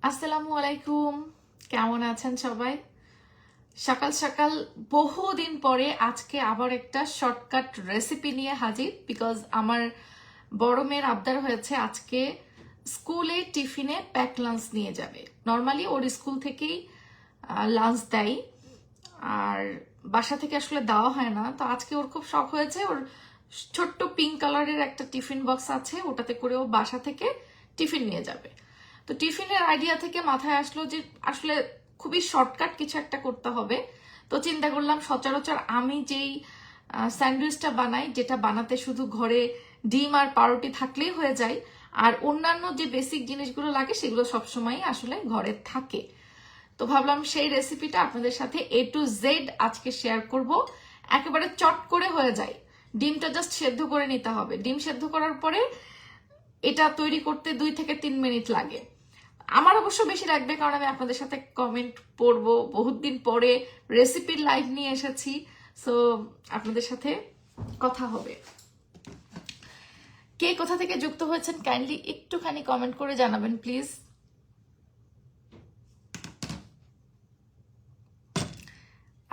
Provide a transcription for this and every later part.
আসসালামু আলাইকুম, কেমন আছেন সবাই? সকাল সকাল বহুদিন পরে আজকে আবার একটা শর্টকাট রেসিপি নিয়ে হাজির। বিকজ আমার বড় মেয়ের আবদার হয়েছে আজকে স্কুলে টিফিনে প্যাক লাঞ্চ নিয়ে যাবে। নর্মালি ওর স্কুল থেকেই লাঞ্চ দেয়, আর বাসা থেকে আসলে দেওয়া হয় না। তো আজকে ওর খুব শখ হয়েছে, ওর ছোট্ট পিঙ্ক কালারের একটা টিফিন বক্স আছে, ওটাতে করে ও বাসা থেকে টিফিন নিয়ে যাবে। তো টিফিনের আইডিয়া থেকে মাথায় আসলো যে আসলে খুবই শর্টকাট কিছু একটা করতে হবে। তো চিন্তা করলাম সচরাচর আমি যেই স্যান্ডউইচটা বানাই, যেটা বানাতে শুধু ঘরে ডিম আর পাউরুটি থাকলেই হয়ে যায়, আর অন্যান্য যে বেসিক জিনিসগুলো লাগে সেগুলো সবসময় আসলে ঘরে থাকে। তো ভাবলাম সেই রেসিপিটা আপনাদের সাথে A to Z আজকে শেয়ার করব। একেবারে চট করে হয়ে যায়, ডিমটা জাস্ট সেদ্ধ করে নিতে হবে। ডিম সেদ্ধ করার পরে এটা তৈরি করতে 2 থেকে 3 মিনিট লাগে। আমার অবশ্য বেশি লাগবে, কারণ আমি আপনাদের সাথে কমেন্ট পড়বো, বহুত দিন পরে রেসিপির লাইভ নিয়ে এসেছি। সো আপনাদের সাথে কথা হবে। কে কোথা থেকে যুক্ত হয়েছেন কাইন্ডলি একটুখানি কমেন্ট করে জানাবেন প্লিজ।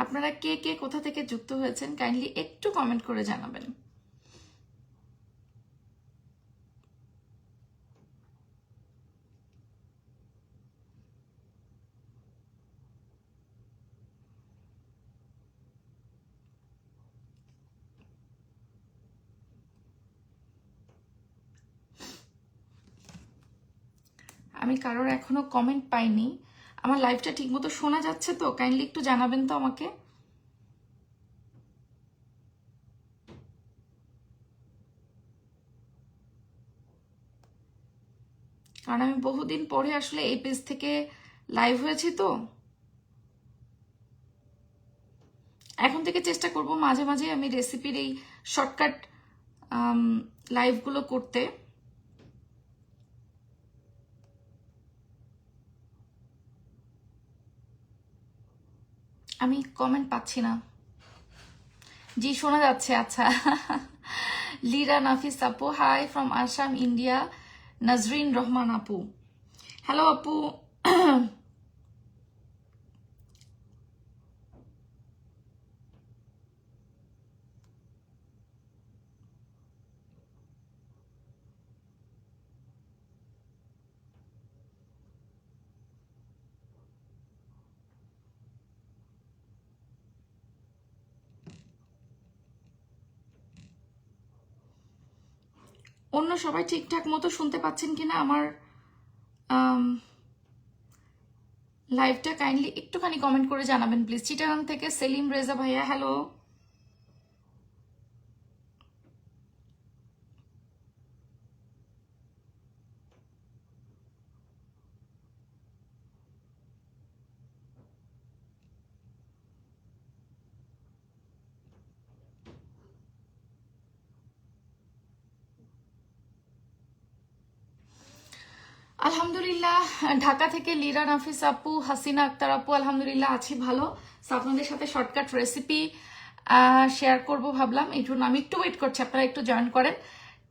আপনারা কে কে কোথা থেকে যুক্ত হয়েছেন কাইন্ডলি একটু কমেন্ট করে জানাবেন। আমি কারোর এখনো কমেন্ট পাইনি। আমার লাইভটা ঠিকমতো শোনা যাচ্ছে তো? কাইন্ডলি একটু জানাবেন তো আমাকে। কারণ আমি বহুদিন পরে আসলে এই পেজ থেকে লাইভ হয়েছি, তো এখন থেকে চেষ্টা করব মাঝে মাঝে আমি রেসিপির এই শর্টকাট লাইভগুলো করতে। আমি কমেন্ট পাচ্ছি না। জি, শোনা যাচ্ছে। আচ্ছা। লিরা নাফিস আপু, high from Assam, India. Nazrin Rahman আপু, হ্যালো আপু। অন্য সবাই ঠিকঠাক মতো শুনতে পাচ্ছেন কিনা আমার লাইভটা? কাইন্ডলি একটুখানি কমেন্ট করে জানাবেন প্লিজ। চিটাগাং থেকে সেলিম রেজা ভাইয়া, হ্যালো। আলহামদুলিল্লাহ, ঢাকা থেকে লিরা নাফিস আপু, হাসিনা আক্তার আপু, আলহামদুলিল্লাহ আছি ভালো। So, আপনাদের সাথে শর্টকাট রেসিপি শেয়ার করব ভাবলাম, এই জন্য আমি একটু ওয়েট করছি, আপনারা একটু জয়েন করেন।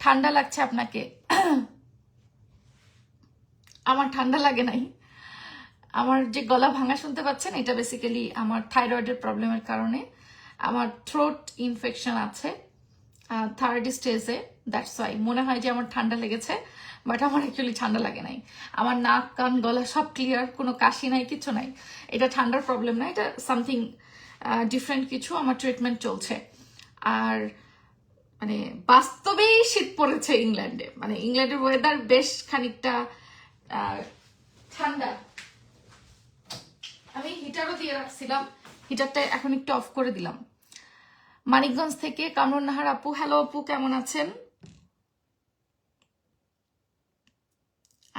ঠান্ডা লাগছে আপনাকে? আমার ঠান্ডা লাগে নাই। আমার যে গলা ভাঙা শুনতে পাচ্ছেন, এটা বেসিক্যালি আমার থাইরয়েডের প্রবলেমের কারণে। আমার থ্রোট ইনফেকশন আছে 3rd স্টেজে, দ্যাটস ওয়াই মনে হয় যে আমার ঠান্ডা লেগেছে, বাট আমার অ্যাকচুয়ালি ঠান্ডা লাগে নাই। আমার নাক কান গলা সব ক্লিয়ার, কোনো কাশি নাই, কিছু নাই। এটা ঠান্ডার প্রবলেম না, এটা সামথিং ডিফারেন্ট কিছু। আমার ট্রিটমেন্ট চলছে। আর মানে বাস্তবেই শীত পড়েছে ইংল্যান্ডে, মানে ইংল্যান্ডের ওয়েদার বেশ খানিকটা ঠান্ডা। আমি হিটারও দিয়ে রাখছিলাম, হিটারটা এখন একটু অফ করে দিলাম। মানিকগঞ্জ থেকে কামরুন নাহার আপু, হ্যালো আপু, কেমন আছেন?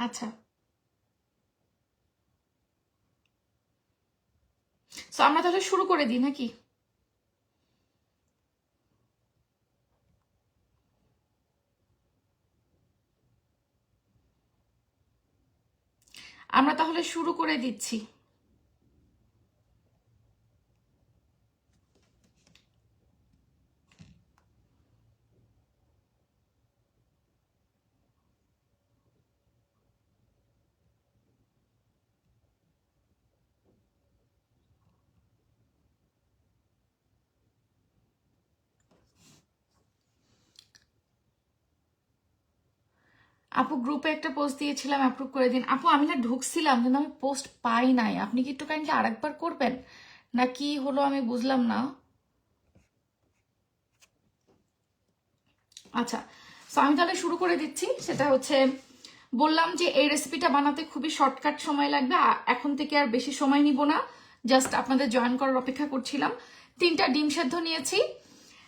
আচ্ছা, তো আমরা তাহলে শুরু করে দিই নাকি? আমরা তাহলে শুরু করে দিচ্ছি। আপু গ্রুপে একটা পোস্ট দিয়েছিলাম, অ্যাপ্রুভ করে দিন। আপু আমি না ঢুকছিলাম কিন্তু আমি পোস্ট পাই নাই, আপনি কি একটু কাইন্ডলি আরেকবার করবেন না কি হলো আমি বুঝলাম না। আচ্ছা, সো আমি তাহলে শুরু করে দিচ্ছি। সেটা হচ্ছে বললাম যে এই রেসিপিটা বানাতে খুবই শর্টকাট সময় লাগবে, এখন থেকে আর বেশি সময় নিব না, জাস্ট আপনাদের জয়েন করার অপেক্ষা করছিলাম। 3টা ডিম সেদ্ধ নিয়েছি।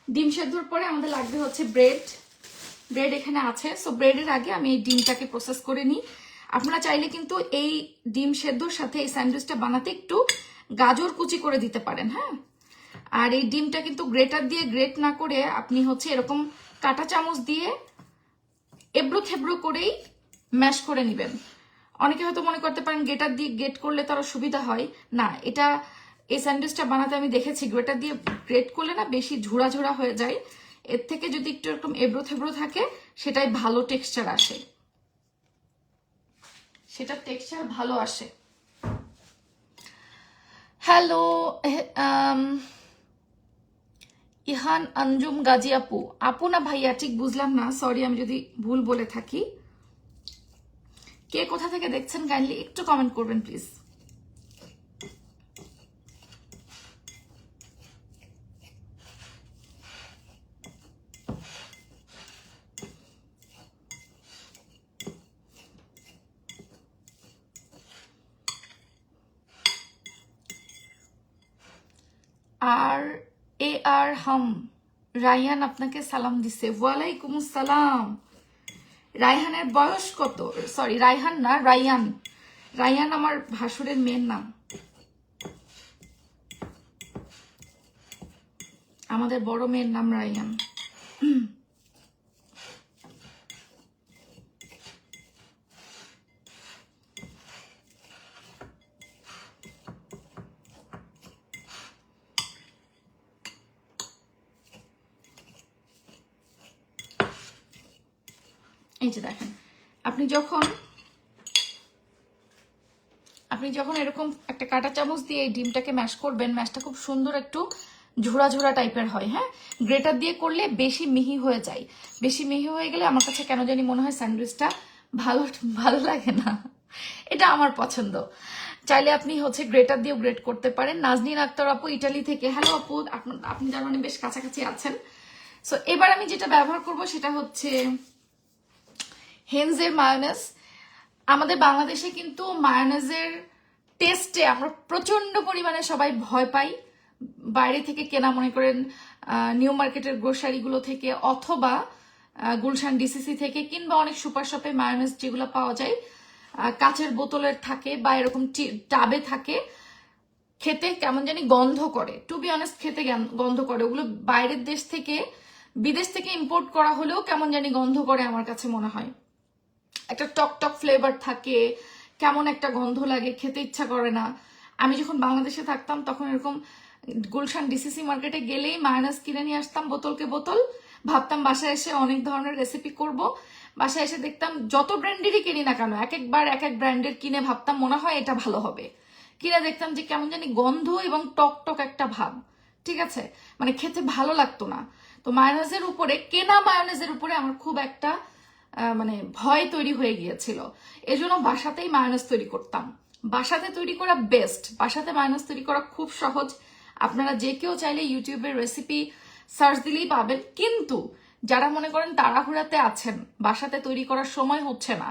ডিম সেদ্ধর পরে আমাদের লাগবে হচ্ছে ব্রেড। ব্রেড এখানে আছে। সো ব্রেডের আগে আমি এই ডিমটাকে প্রসেস করে নিই। আপনারা চাইলে কিন্তু এই ডিম সেদ্ধর সাথে এই স্যান্ডউইচটা বানাতে একটু গাজর কুচি করে দিতে পারেন, হ্যাঁ। আর এই ডিমটা কিন্তু গ্রেটার দিয়ে গ্রেট না করে আপনি হচ্ছে এরকম কাঁটা চামচ দিয়ে এবড়ো খেবড়ো করেই ম্যাশ করে নেবেন। অনেকে হয়তো মনে করতে পারেন গ্রেটার দিয়ে গ্রেট করলে তার সুবিধা হয় না, এটা এই স্যান্ডউইচটা বানাতে আমি দেখেছি গ্রেটার দিয়ে গ্রেট করলে না বেশি ঝোড়া ঝোড়া হয়ে যায়। এর থেকে যদি একটু এরকম এবড়ো থেবড়ো থাকে সেটাই ভালো টেক্সচার আসে, সেটা টেক্সচার ভালো আসে। হ্যালো ইহান আঞ্জুম গাজী আপু, আপু না ভাইয়া ঠিক বুঝলাম না, সরি আমি যদি ভুল বলে থাকি। কে কোথা থেকে দেখছেন কাইন্ডলি একটু কমেন্ট করবেন প্লিজ। আর এ আর হাম রায়ান আপনাকে সালাম দিছে। ওয়ালাইকুম আসসালাম। রায়হানের বয়স কত? সরি রায়হান না, রায়ান। রায়ান আমার ভাসুরের মেয়ের নাম, আমাদের বড় মেয়ের নাম রায়ান। এই যে দেখেন, আপনি যখন এরকম একটা কাঁটা চামচ দিয়ে এই ডিমটাকে ম্যাশ করবেন, ম্যাশটা খুব সুন্দর একটু ঝোড়া ঝোড়া টাইপের হয়, হ্যাঁ। গ্রেটার দিয়ে করলে বেশি মিহি হয়ে যায়, বেশি মিহি হয়ে গেলে আমার কাছে কেন জানি মনে হয় স্যান্ডউইচটা ভালো ভালো লাগে না, এটা আমার পছন্দ। চাইলে আপনি হচ্ছে গ্রেটার দিয়েও গ্রেট করতে পারেন। নাজনীন আক্তার আপু ইটালি থেকে, হ্যালো আপু, আপনি তার মানে বেশ কাছাকাছি আছেন। সো এবার আমি যেটা ব্যবহার করব সেটা হচ্ছে হেনজের মায়োনেজ। আমাদের বাংলাদেশে কিন্তু মায়োনেজের টেস্টে আমরা প্রচন্ড পরিমাণে সবাই ভয় পাই, বাইরে থেকে কেনা, মনে করেন নিউ মার্কেটের গ্রোসারিগুলো থেকে অথবা গুলশান ডিসিসি থেকে, কিংবা অনেক সুপার শপে মায়োনেজ যেগুলো পাওয়া যায় কাচের বোতলের থাকে বা এরকম টাবে থাকে, খেতে কেমন জানি গন্ধ করে। টু বি অনেস্ট খেতে গন্ধ করে, ওগুলো বাইরের দেশ থেকে বিদেশ থেকে ইম্পোর্ট করা হলেও কেমন জানি গন্ধ করে আমার কাছে মনে হয়। একটা টক টক ফ্লেভার থাকে, কেমন একটা গন্ধ লাগে, খেতে ইচ্ছা করে না। আমি যখন বাংলাদেশে থাকতাম তখন এরকম গুলশান ডিসিসি মার্কেটে গেলেই মায়োনেজ কিনে নিয়ে আসতাম বোতলকে বোতল, ভাবতাম বাসায় এসে অনেক ধরনের রেসিপি করব। বাসায় এসে দেখতাম যত ব্র্যান্ডেরই কিনি না কেন, এক একবার এক এক ব্র্যান্ডের কিনে ভাবতাম মনে হয় এটা ভালো হবে, কিনে দেখতাম যে কেমন জানি গন্ধ এবং টক টক একটা ভাব, ঠিক আছে, মানে খেতে ভালো লাগতো না। তো মায়োনেজের উপরে, কেনা মায়োনেজের উপরে আমার খুব একটা মানে ভয় তৈরি হয়ে গিয়েছিল। এজন্য বাসাতেই মায়োনেজ তৈরি করতাম। বাসাতে তৈরি করা বেস্ট, বাসাতে মায়োনেজ তৈরি করা খুব সহজ। আপনারা যে কেউ চাইলে ইউটিউবের রেসিপি সার্চ দিলেই পাবেন। কিন্তু যারা মনে করেন তাড়াহুড়াতে আছেন, বাসাতে তৈরি করার সময় হচ্ছে না,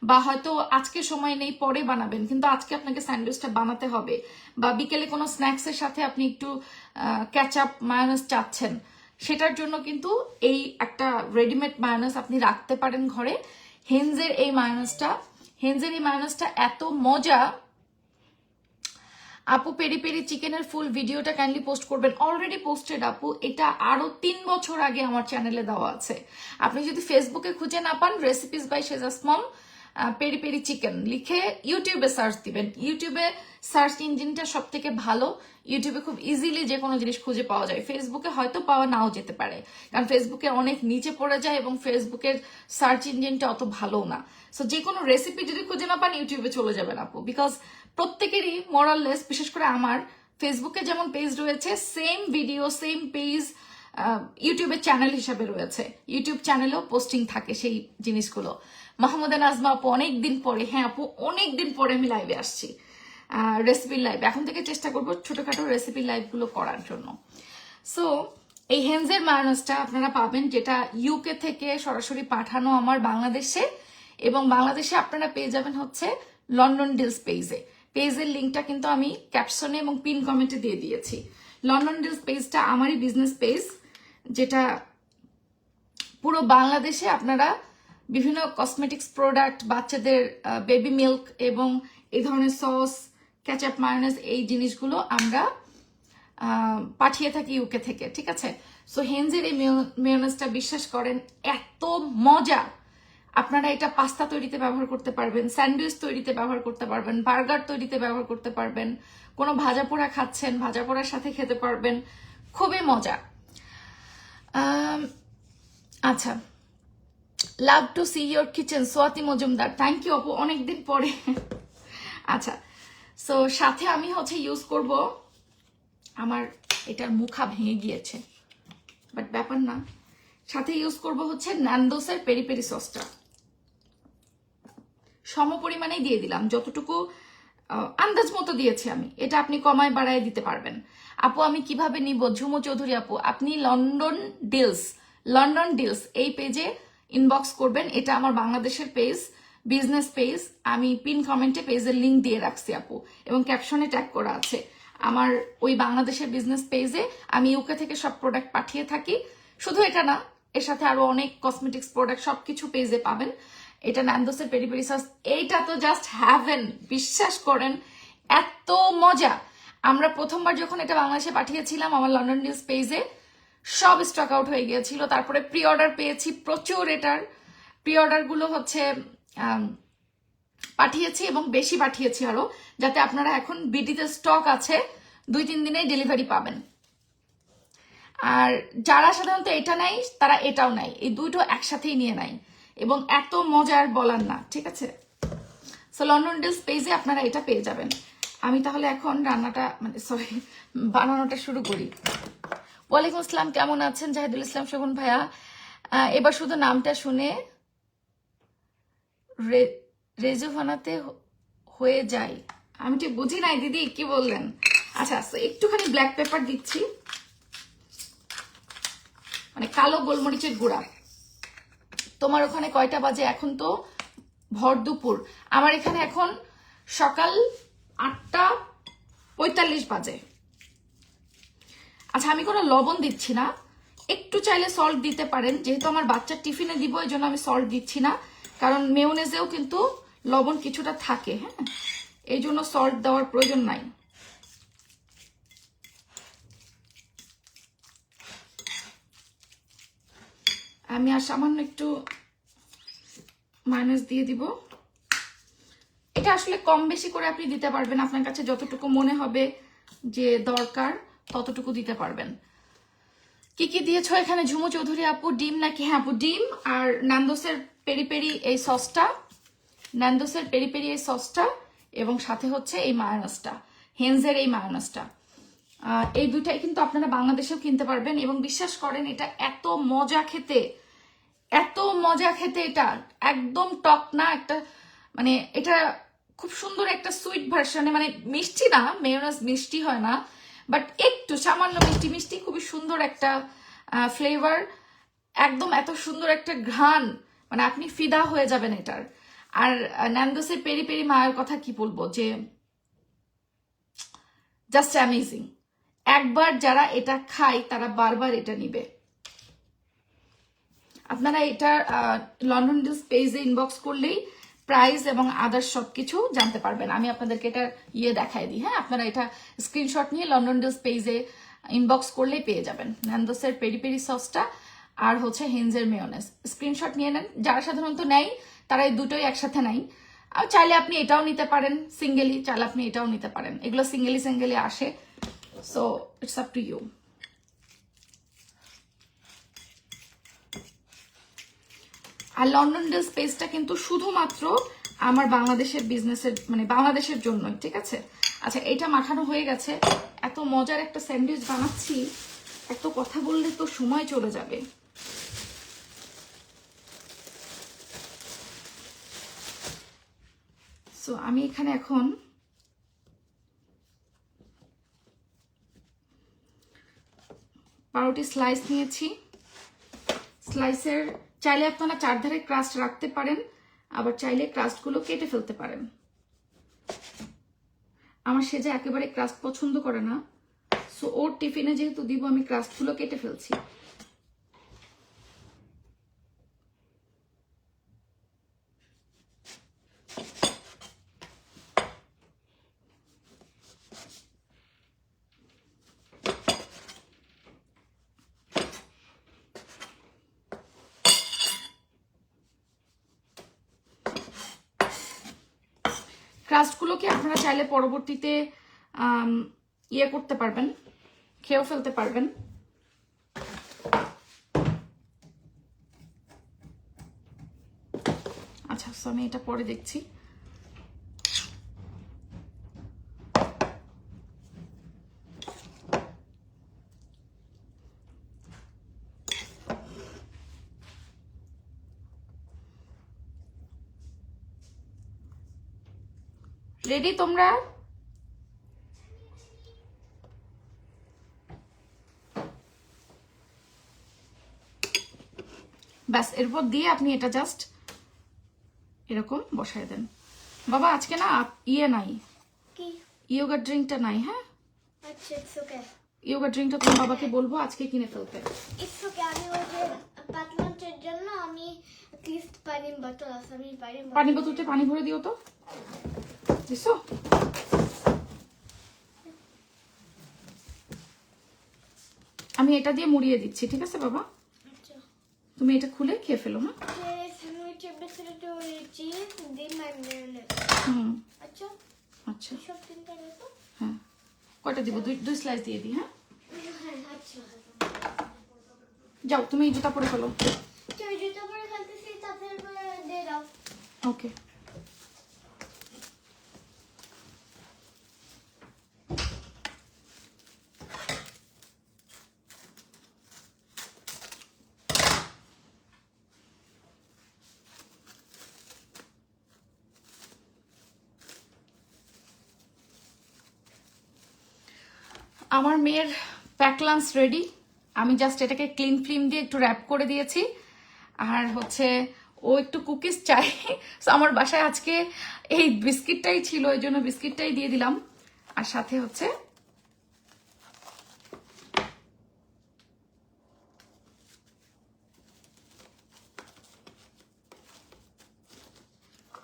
বা হয়তো আজকে সময় নেই পরে বানাবেন, কিন্তু আজকে আপনাকে স্যান্ডউইচটা বানাতে হবে, বা বিকেলে কোনো স্ন্যাক্সের সাথে আপনি একটু ক্যাচআপ মায়োনেজ চাচ্ছেন, সেটার জন্য কিন্তু এই একটা রেডিমেড মায়োনেজ আপনি রাখতে পারেন ঘরে। হেনজের এই মায়োনেজটা এত মজা। আপু পেরি পেরি চিকেনের ফুল ভিডিওটা কাইন্ডলি পোস্ট করবেন। অলরেডি পোস্টেড আপু, এটা আরো 3 বছর আগে আমার চ্যানেলে দেওয়া আছে। আপনি যদি ফেসবুকে খুঁজে না পান, রেসিপিস বাই শেজাস মম পেরি পেরি চিকেন লিখে ইউটিউবে সার্চ দিবেন। ইউটিউবে সার্চ ইঞ্জিনটা সব থেকে ভালো, ইউটিউবে খুব ইজিলি যে কোনো জিনিস খুঁজে পাওয়া যায়। ফেসবুকে হয়তো পাওয়া নাও যেতে পারে, কারণ ফেসবুকে অনেক নিচে পড়ে যায় এবং ফেসবুকের সার্চ ইঞ্জিনটা অত ভালো না। সো যে কোনো রেসিপি যদি খুঁজে না পান, ইউটিউবে চলে যাবেন আপু, বিকজ প্রত্যেকেরই মোরাললেস, বিশেষ করে আমার ফেসবুকে যেমন পেজ রয়েছে, সেম ভিডিও সেম পেজ ইউটিউবের চ্যানেল হিসাবে রয়েছে, ইউটিউব চ্যানেলেও পোস্টিং থাকে সেই জিনিসগুলো। মাহমুদা নাজমা আপু অনেকদিন পরে, হ্যাঁ আপু অনেকদিন পরে আমি লাইভে আসছি, রেসিপির লাইভ। এখন থেকে চেষ্টা করবো ছোটখাটো রেসিপির লাইভগুলো করার জন্য। সো এই হেনজের মায়োনেজটা আপনারা পাবেন, যেটা ইউকে থেকে সরাসরি পাঠানো আমার বাংলাদেশে, এবং বাংলাদেশে আপনারা পেয়ে যাবেন হচ্ছে লন্ডন ডিলস পেজে। পেজের লিঙ্কটা কিন্তু আমি ক্যাপশনে এবং পিন কমেন্টে দিয়ে দিয়েছি। লন্ডন ডিলস পেজটা আমারই বিজনেস পেজ, যেটা পুরো বাংলাদেশে আপনারা বিভিন্ন কসমেটিক্স প্রোডাক্ট, বাচ্চাদের বেবি মিল্ক এবং এই ধরনের সস, কেচাপ, মায়োনেজ, এই জিনিসগুলো আমরা পাঠিয়ে থাকি ইউকে থেকে, ঠিক আছে। সো হেনজের এই মেয়োনেজটা বিশ্বাস করেন এত মজা, আপনারা এটা পাস্তা তৈরিতে ব্যবহার করতে পারবেন, স্যান্ডউইচ তৈরিতে ব্যবহার করতে পারবেন, বার্গার তৈরিতে ব্যবহার করতে পারবেন, কোনো ভাজা পোড়া খাচ্ছেন ভাজা পোড়ার সাথে খেতে পারবেন, খুবই মজা। আচ্ছা, love to see your kitchen, Swati Majumdar, thank you আপু, অনেকদিন পরে। আচ্ছা, সো সাথে আমি হচ্ছে ইউজ করব, আমার এটার মুখা ভেঙে গিয়েছে বাট ব্যাপার না, সাথে ইউজ করব হচ্ছে ন্যান্দোসের পেরি পেরি সসটা। সম পরিমাণেই দিয়ে দিলাম, যতটুকু আন্দাজ মতো দিয়েছি আমি, এটা আপনি কমায় বাড়ায় দিতে পারবেন। আপু আমি কিভাবে নিব? ঝুমু চৌধুরী আপু, আপনি লন্ডন ডিলস এই পেজে ইনবক্স করবেন, এটা আমার বাংলাদেশের পেজ, বিজনেস পেজ। আমি পিন কমেন্টে পেজের লিঙ্ক দিয়ে রাখছি আপু, এবং ক্যাপশনে ট্যাগ করা আছে। আমার ওই বাংলাদেশের বিজনেস পেজে আমি ইউকে থেকে সব প্রোডাক্ট পাঠিয়ে থাকি। শুধু এটা না, এর সাথে আরো অনেক কসমেটিক্স প্রোডাক্ট সবকিছু পেজে পাবেন। এটা ন্যান্দোসের পেরি পেরি সস, এইটা তো জাস্ট হ্যাভেন, বিশ্বাস করেন এত মজা। আমরা প্রথমবার যখন এটা বাংলাদেশে পাঠিয়েছিলাম আমার লন্ডন ডিলস পেজে, সব স্টক আউট হয়ে গিয়েছিল। তারপরে প্রি অর্ডার পেয়েছি প্রচুর, এটার প্রি অর্ডার গুলো হচ্ছে পাঠিয়েছি এবং বেশি পাঠিয়েছি আরো, যাতে আপনারা এখন বিডিতে স্টক আছে, 2-3 দিনে ডেলিভারি পাবেন। আর যারা সাধারণত এটা নেয় তারা এটাও নেয়, এই দুটো একসাথেই নিয়ে নেয়, এবং এত মজার বলার না, ঠিক আছে। সো লন্ডন ডিলস পেজে আপনারা এটা পেয়ে যাবেন। আমি তাহলে এখন রান্নাটা বানানোটা শুরু করি। ওয়ালাইকুম আসসালাম, কেমন আছেন জাহিদুল ইসলাম শগুন ভাইয়া? এবার শুধু নামটা শুনে রেজোভানাতে হয়ে যায়, আমি ঠিক বুঝি নাই দিদি কি বললেন। আচ্ছা, একটুখানি ব্ল্যাক পেপার দিচ্ছি, মানে কালো গোলমরিচের গুঁড়া। তোমার ওখানে কয়টা বাজে? এখন তো ভর দুপুর, আমার এখানে এখন সকাল 8:45 বাজে। আচ্ছা, আমি কোনো লবণ দিচ্ছি না, একটু চাইলে সল্ট দিতে পারেন, যেহেতু আমার বাচ্চার টিফিনে দিব এই জন্য আমি সল্ট দিচ্ছি না, কারণ মেয়োনেজেও কিন্তু লবণ কিছুটা থাকে, হ্যাঁ, এই জন্য সল্ট দেওয়ার প্রয়োজন নাই। আমি আর সামান্য একটু মায়োনেজ দিয়ে দিব। এটা আসলে কম বেশি করে আপনি দিতে পারবেন, আপনার কাছে যতটুকু মনে হবে যে দরকার ততটুকু দিতে পারবেন। কি কি দিয়েছো এখানে ঝুমু চৌধুরী আপু? ডিম নাকি? হ্যাঁ আপু, ডিম আর ন্যান্দোসের পেরি পেরি এই সসটা, এবং সাথে হচ্ছে এই মায়োনেজটা, হেনজের এই মায়োনেজটা। এই দুটাই কিন্তু আপনারা বাংলাদেশেও কিনতে পারবেন, এবং বিশ্বাস করেন এটা এত মজা খেতে, এটা একদম টক না, একটা মানে এটা খুব সুন্দর একটা সুইট ভার্সনে, মানে মিষ্টি না, মেয়োনেজ মিষ্টি হয় না, বাট একটু সামান্য মিষ্টি, খুবই সুন্দর একটা ফ্লেভার, একদম এত সুন্দর একটা ঘ্রাণ, মানে আপনি ফিদা হয়ে যাবেন এটার। আর ন্যান্দোসের পেরি পেরি মায়ের কথা কি বলবো, যে জাস্ট অ্যামেজিং। একবার যারা এটা খায় তারা বারবার এটা নিবে। আপনারা এটা লন্ডন ডিলস পেজে ইনবক্স করলেই প্রাইস এবং আদার্স সবকিছু জানতে পারবেন। আমি আপনাদেরকে এটা দেখাই দিই, হ্যাঁ, আপনারা এটা স্ক্রিনশট নিয়ে লন্ডন ডিলস পেজে ইনবক্স করলেই পেয়ে যাবেন ন্যান্দোসের পেরি পেরি সসটা আর হচ্ছে হেনজের মেয়োনেজ। স্ক্রিনশট নিয়ে নেন, যারা সাধারণত নেয় তারা এই দুটোই একসাথে নেয়। আর চাইলে আপনি এটাও নিতে পারেন সিঙ্গেলি, চাইলে আপনি এটাও নিতে পারেন, এগুলো সিঙ্গেলি আসে। So it's up to you. আর লন্ডন ডিলস পেজটা কিন্তু শুধুমাত্র আমার বাংলাদেশের বিজনেসের, মানে বাংলাদেশের জন্যই, ঠিক আছে। আচ্ছা, এটা মাখানো হয়ে গেছে, এত মজার একটা স্যান্ডউইচ বানাচ্ছি, এত কথা বললে তো সময় চলে যাবে। সো আমি এখানে এখন পাউরুটি স্লাইস নিয়েছি। স্লাইসের চাইলে আপনারা চারধারে ক্রাস্ট রাখতে পারেন, আবার চাইলে ক্রাস্টগুলো কেটে ফেলতে পারেন। আমার সেজে একেবারে ক্রাস্ট পছন্দ করে না, সো ওর টিফিনে যেহেতু দিব আমি ক্রাস্টগুলো কেটে ফেলছি। ক্রাস্টগুলোকে আপনারা চাইলে পরবর্তীতে ইয়ে করতে পারবেন, খেয়েও ফেলতে পারবেন। আচ্ছা, সো আমি এটা পরে দেখছি। রেডি তোমরা? ব্যাস, এরপর দিয়ে আপনি এটা জাস্ট এরকম বসায় দেন। বাবা আজকে না ইয়ে নাই, কি ইয়োগা ড্রিঙ্কটা নাই। হ্যাঁ আচ্ছা, ইটস ওকে। ইয়োগা ড্রিঙ্কটা তুমি বাবাকে বলবো আজকে কিনে ফেলতে। It's okay. আমি ওই যে পাতলান্টের জন্য আমি অ্যাটলিস্ট পানির বোতল আছে, আমি পানি বোতলতে পানি ভরে দিও তো, দিছো? আমি এটা দিয়ে মুড়িয়ে দিচ্ছি, ঠিক আছে বাবা? আচ্ছা, তুমি এটা খুলে খেয়ে ফেলো। হ্যাঁ স্যান্ডউইচের ভিতরে একটু চিজ দিন আর মেয়োনেজ। হুম আচ্ছা আচ্ছা সব তিনটা রেখো। হ্যাঁ, কয়টা দিব? দুই স্লাইস দিয়ে দিই। হ্যাঁ হ্যাঁ আচ্ছা। যাও, তুমি এই জুতা পরে ফেলো। তুই জুতো পরে খেলতেছি, তারপরে দিয়ে দাও। ওকে। আমার মেয়ের প্যাক লাঞ্চ রেডি। আমি জাস্ট এটাকে ক্লিন ফিল্ম দিয়ে একটু র্যাপ করে দিয়েছি। আর হচ্ছে ও একটু কুকিজ চাই, তো আমার বাসায় আজকে এই বিস্কিটটাই ছিল, এই জন্য বিস্কিটটাই দিয়ে দিলাম। আর সাথে হচ্ছে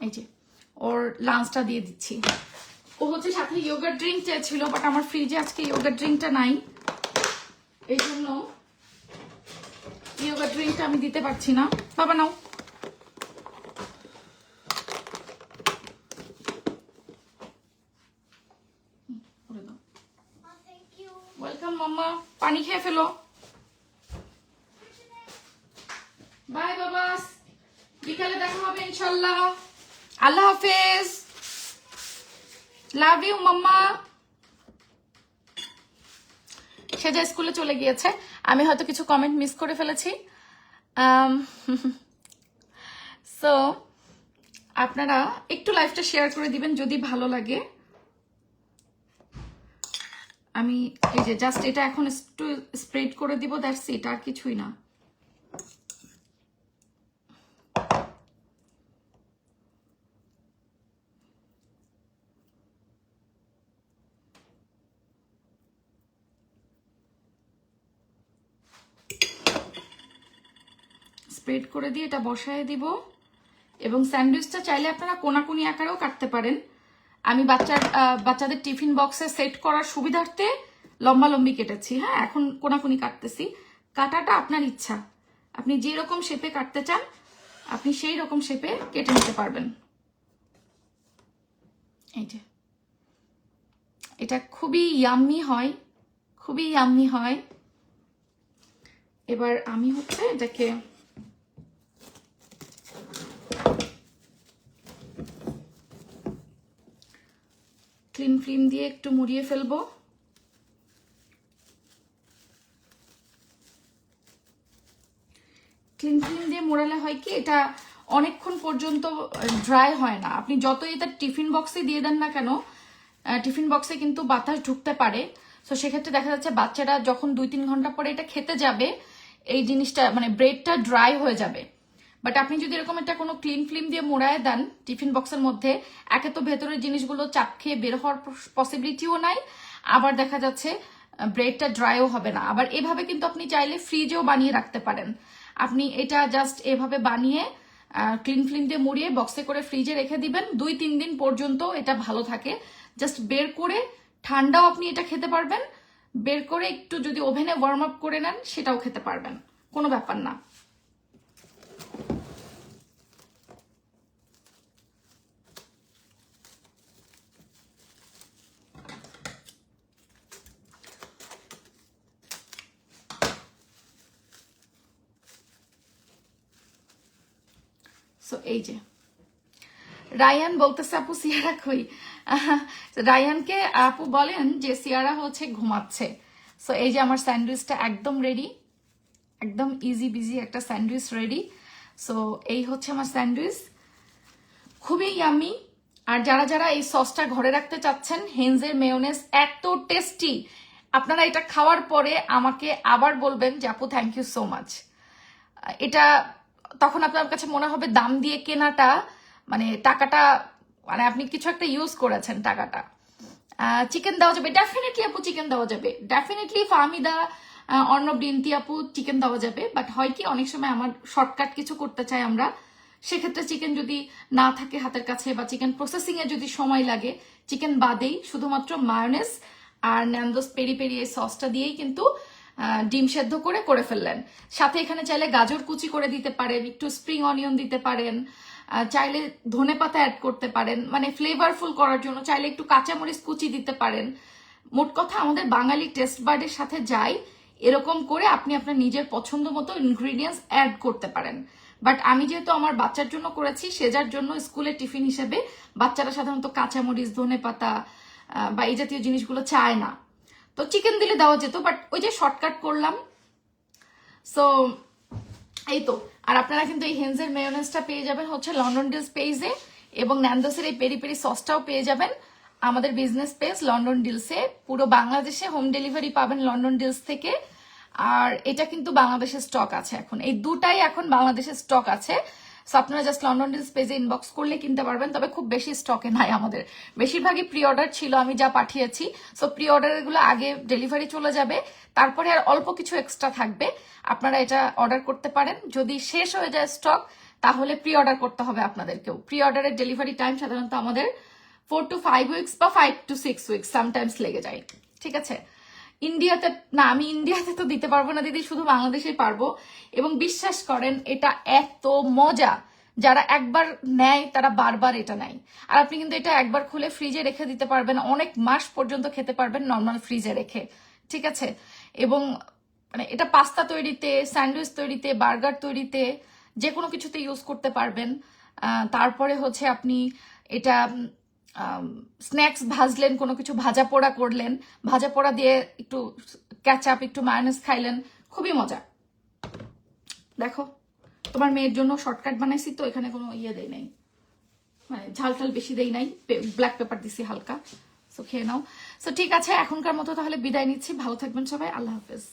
এই যে ওর লাঞ্চটা দিয়ে দিচ্ছি। ও হচ্ছে সাথে ইয়োগার্ট ড্রিঙ্ক চেয়েছিল, বাট আমার ফ্রিজে আজকে ইয়োগার্ট ড্রিঙ্কটা নাই, এই জন্য ইয়োগার্ট ড্রিঙ্কটা আমি দিতে পারছি না। বাবা নাও। ওয়েলকাম মাম্মা, পানি খেয়ে ফেলো। বাই বাবা, বিকালে দেখা হবে ইনশাল্লাহ। আল্লাহ হাফেজ, লাভ ইউ মাম্মা। সেজা স্কুলে চলে গিয়েছে। আমি হয়তো কিছু কমেন্ট মিস করে ফেলেছি, সো আপনারা একটু লাইভটা শেয়ার করে দিবেন যদি ভালো লাগে। আমি এই যে জাস্ট এটা এখন একটু স্প্রেড করে দিব, দ্যাটস ইট, আর কিছুই না। স্প্রেড করে দিয়ে এটা বসায় দিব। এবং স্যান্ডউইচটা চাইলে আপনারা কোনাকুনি আকারেও কাটতে পারেন। আমি বাচ্চাদের টিফিন বক্সে সেট করার সুবিধার্থে লম্বা লম্বি কেটেছি। হ্যাঁ, এখন কোনাকুনি কাটতেছি। কাটাটা আপনার ইচ্ছা, আপনি যে রকম শেপে কাটতে চান আপনি সেই রকম শেপে কেটে নিতে পারবেন। এই যে এটা খুবই ইয়াম্মি হয়, খুবই ইয়াম্মি হয়। এবার আমি হচ্ছে এটাকে ক্লিন ফিল্ম দিয়ে একটু মুড়িয়ে ফেলবো। করালে হয় কি এটা অনেকক্ষণ পর্যন্ত ড্রাই হয় না। আপনি যতই এটা টিফিন বক্সে দিয়ে দেন না কেন, টিফিন বক্সে কিন্তু বাতাস ঢুকতে পারে। তো সেক্ষেত্রে দেখা যাচ্ছে বাচ্চারা যখন 2-3 ঘন্টা পরে এটা খেতে যাবে এই জিনিসটা মানে ব্রেডটা ড্রাই হয়ে যাবে। বাট আপনি যদি এরকম একটা কোনো ক্লিন ফিল্ম দিয়ে মোড়ায় দেন টিফিন বক্সের মধ্যে, একে তো ভেতরের জিনিসগুলো চাপ খেয়ে বের হওয়ার পসিবিলিটিও নাই, আবার দেখা যাচ্ছে ব্রেডটা ড্রাইও হবে না। আবার এভাবে কিন্তু আপনি চাইলে ফ্রিজেও বানিয়ে রাখতে পারেন। আপনি এটা জাস্ট এভাবে বানিয়ে ক্লিন ফিল্ম দিয়ে মুড়িয়ে বক্সে করে ফ্রিজে রেখে দিবেন, 2-3 দিন পর্যন্ত এটা ভালো থাকে। জাস্ট বের করে ঠান্ডাও আপনি এটা খেতে পারবেন, বের করে একটু যদি ওভেনে ওয়ার্ম আপ করে নেন সেটাও খেতে পারবেন, কোনো ব্যাপার না। সো এই যে রায়ান বলতেছে আপু সিয়ারা কই? রায়ানকে আপু বলেন যে সিয়ারা হচ্ছে ঘুমাচ্ছে। সো এই যে আমার স্যান্ডউইচটা একদম রেডি, একদম ইজি বিজি একটা স্যান্ডউইচ রেডি। সো এই হচ্ছে আমার স্যান্ডউইচ, খুবই ইয়ামি। আর যারা যারা এই সসটা ঘরে রাখতে চাচ্ছেন, হেনজের মেয়োনেজ এত টেস্টি, আপনারা এটা খাওয়ার পরে আমাকে আবার বলবেন যে আপু থ্যাংক ইউ সো মাচ। এটা তখন আপনার কাছে মনে হবে দাম দিয়ে কেনাটা মানে টাকাটা মানে আপনি কিছু একটা ইউজ করেছেন টাকাটা। চিকেন দেওয়া যাবে ডেফিনেটলি আপু, চিকেন দেওয়া যাবে ডেফিনেটলি। ফাহমিদা, অর্ণব, রিন্তি আপু চিকেন দেওয়া যাবে। বাট হয় কি অনেক সময় আমার শর্টকাট কিছু করতে চাই আমরা, সেক্ষেত্রে চিকেন যদি না থাকে হাতের কাছে বা চিকেন প্রসেসিং এ যদি সময় লাগে, চিকেন বাদেই শুধুমাত্র মায়োনেজ আর ন্যান্দোস পেরি পেরি এই সসটা দিয়েই কিন্তু ডিম সেদ্ধ করে ফেললেন। সাথে এখানে চাইলে গাজর কুচি করে দিতে পারেন, একটু স্প্রিং অনিয়ন দিতে পারেন, চাইলে ধনেপাতা অ্যাড করতে পারেন, মানে ফ্লেভারফুল করার জন্য চাইলে একটু কাঁচামরিচ কুচি দিতে পারেন। মোট কথা আমাদের বাঙালি টেস্ট বার্ডের সাথে যাই এরকম করে আপনি আপনার নিজের পছন্দ মতো ইনগ্রিডিয়েন্টস অ্যাড করতে পারেন। বাট আমি যেহেতু আমার বাচ্চার জন্য করেছি, সেজার জন্য স্কুলের টিফিন হিসেবে বাচ্চারা সাধারণত কাঁচামরিচ, ধনেপাতা বা এই জাতীয় জিনিসগুলো চায় না, তো চিকেন দিলে দেওয়া যেত, বাট ওই যে শর্টকাট করলাম। সো এই তো। আর আপনারা কিন্তু এই হেনজের মেয়োনেজটা পেয়ে যাবেন হচ্ছে লন্ডন ডিলস পেজে, এবং ন্যান্দোসের এই পেরি পেরি সসটাও পেয়ে যাবেন আমাদের বিজনেস পেজ লন্ডন ডিলসে। পুরো বাংলাদেশে হোম ডেলিভারি পাবেন লন্ডন ডিলস থেকে। আর এটা কিন্তু বাংলাদেশের স্টক আছে এখন, এই দুটাই এখন বাংলাদেশের স্টক আছে। সো আপনারা জাস্ট লন্ডন ডিলস পেজে ইনবক্স করলে কিনতে পারবেন, তবে খুব বেশি স্টকে নাই আমাদের, বেশিরভাগই প্রি অর্ডার ছিল আমি যা পাঠিয়েছি। সো প্রি অর্ডার গুলো আগে ডেলিভারি চলে যাবে, তারপরে আর অল্প কিছু এক্সট্রা থাকবে, আপনারা এটা অর্ডার করতে পারেন। যদি শেষ হয়ে যায় স্টক তাহলে প্রি অর্ডার করতে হবে আপনাদেরকেও। প্রি অর্ডারের ডেলিভারি টাইম সাধারণত আমাদের 4 to 5 উইকস বা 5 to 6 উইকস সামটাইমস লেগে যায়, ঠিক আছে। ইন্ডিয়াতে না, আমি ইন্ডিয়াতে তো দিতে পারবো না দিদি, শুধু বাংলাদেশেই পারবো। এবং বিশ্বাস করেন এটা এত মজা, যারা একবার নেয় তারা বারবার এটা নেয়। আর আপনি কিন্তু এটা একবার খুলে ফ্রিজে রেখে দিতে পারবেন, অনেক মাস পর্যন্ত খেতে পারবেন নর্মাল ফ্রিজে রেখে, ঠিক আছে। এবং মানে এটা পাস্তা তৈরিতে, স্যান্ডউইচ তৈরিতে, বার্গার তৈরিতে, যে কোনো কিছুতে ইউজ করতে পারবেন। তারপরে হচ্ছে আপনি এটা স্ন্যাক্স ভাজলেন, কোনো কিছু ভাজা পোড়া করলেন, ভাজা পোড়া দিয়ে একটু ক্যাচআপ, একটু মায়োনেজ খাইলেন, খুবই মজা। দেখো তোমার মেয়ের জন্য শর্টকাট বানাইছি, তো এখানে কোনো ইয়ে দেই নাই, মানে ঝাল টাল বেশি দেই নাই, ব্ল্যাক পেপার দিছি হালকা। সো খেয়ে নাও। সো ঠিক আছে, এখনকার মতো তাহলে বিদায় নিচ্ছি, ভালো থাকবেন সবাই, আল্লাহ হাফেজ।